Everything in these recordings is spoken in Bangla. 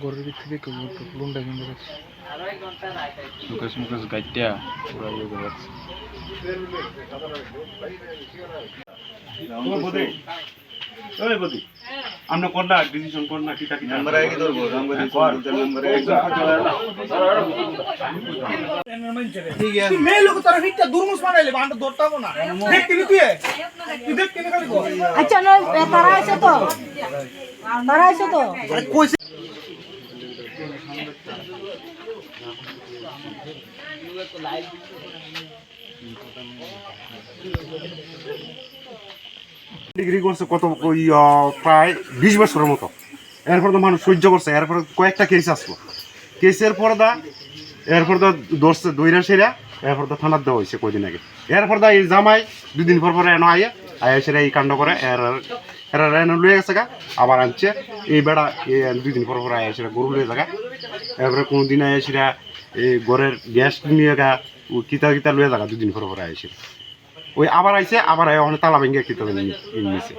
গরুর দিক থেকে লুনটা কিনতে যাচ্ছে মুখেশ মুখেশ গাইটা পুরো ইয়ে করে যাচ্ছে ওই বদি আমরা কোনটা ডিসিশন কোন না কিটা কিটা নাম্বার আগে ধরবো নাম্বার নাম্বার ঠিক আছে মে লোক তোর ভিতটা দুরমুস বানাইলে বান্ড ধরতাবো না দেখলি তুই দেখলি খালি গো আচ্ছা না তারা আছে তো আরে কইছে ডিগ্রি করছে কত প্রায় 20 বছরের মতো এরপর তো মানুষ সহ্য করছে এরপর কয়েকটা কেস আসলো কেসের পর এরপর তো ধরছে দইরা সেরা এরপর তো থানার দেওয়া হয়েছে কয়দিন আগে এরপর এই জামাই 2 দিন পর এনে আয়া সেরা এই কাণ্ড করে এরা এনে লুয়ে গেছে গা আবার আনছে এই বেড়া 2 দিন পর আয়া সেরা গরু লুয়ে জায়গা এরপরে কোনোদিন আয়া সেরা এই ঘরের গ্যাস নিয়ে গা কিতা লুয়ে জায়গা 2 দিন পর আয়া সেরা ওই আবার আইছে আবার ওখানে তালা ভেঙে কিতা নিয়েছে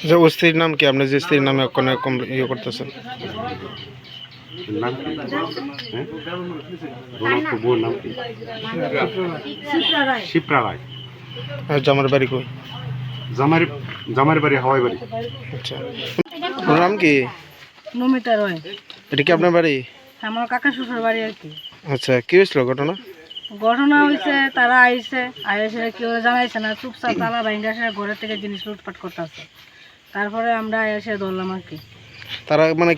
যে ওই স্ত্রীর নাম কি আপনি যে স্ত্রীর নামে কোনো ইয়ে করতেছেন নাম কি বউর নাম কি শিপ্রা রায় আর জামার বাড়ি কই জামার বাড়ি হাওয়াই বাড়ি আচ্ছা ওর নাম কি নমিতা রয় এটা কি আপনার বাড়ি আমার কাকা শ্বশুর বাড়ি আর কি আচ্ছা কি হয়েছিল ঘটনা হয়েছে তারা আইসে কেউ জানাইছে না চুপচাপ তালা ভাঙ্গা ঘরের থেকে জিনিস লুটপাট করতেছে তারপরে আমরা এসে ধরলাম আর কি তারা মানে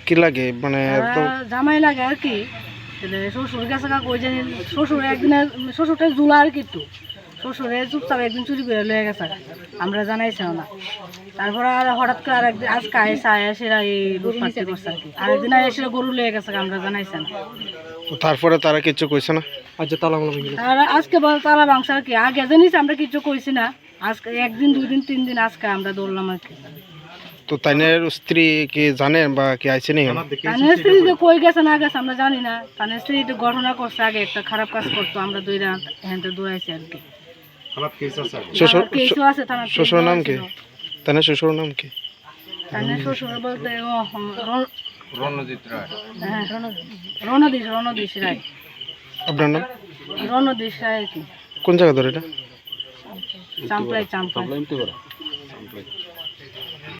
কি লাগে মানে জামাই লাগে আর কি শ্বশুর গেছে ওই জানি শ্বশুর একদিনের শ্বশুরটা জুলা আর কি একটু শ্বশুরে চুপচাপ একদিন চুরি করে লয়ে গেছে আমরা জানাইছেও না তারপরে আর হঠাৎ করে আরেকদিন আজকে আয়েসেরা এই লুটপাট করছে আর কি আরেকদিন আয়েসেরা গরু লয়ে গেছে আমরা জানাইছে না তারপরে তারা কিছু কইছে না আচ্ছা তারা আজকে তালা ভাঙছে আর কি আগে জানিস আমরা কিছু কইছি না আজকে 1 দিন 2 দিন 3 দিন আজকে আমরা দৌড়লাম আর কি তো তাইনের স্ত্রী কি জানে বা কি আইছে নি তাইনের স্ত্রী যে কই গেছে না গেছে আমরা জানি না তাইনের স্ত্রী তো ঘটনা করছে আগে একটা খারাপ কাজ করতো আমরা দুইরা হেনতে দৌড়াইছি আর কি খারাপ কেস আছে শ্বশুর নাম কি তাইনের শ্বশুর নাম কি তাইনের শ্বশুর বলতে রণজিৎ রায় হ্যাঁ রণদীশ রায় আপনার নাম রণদীশ রায় আর কি কোন জায়গা ধরে এটা চাম্পলাই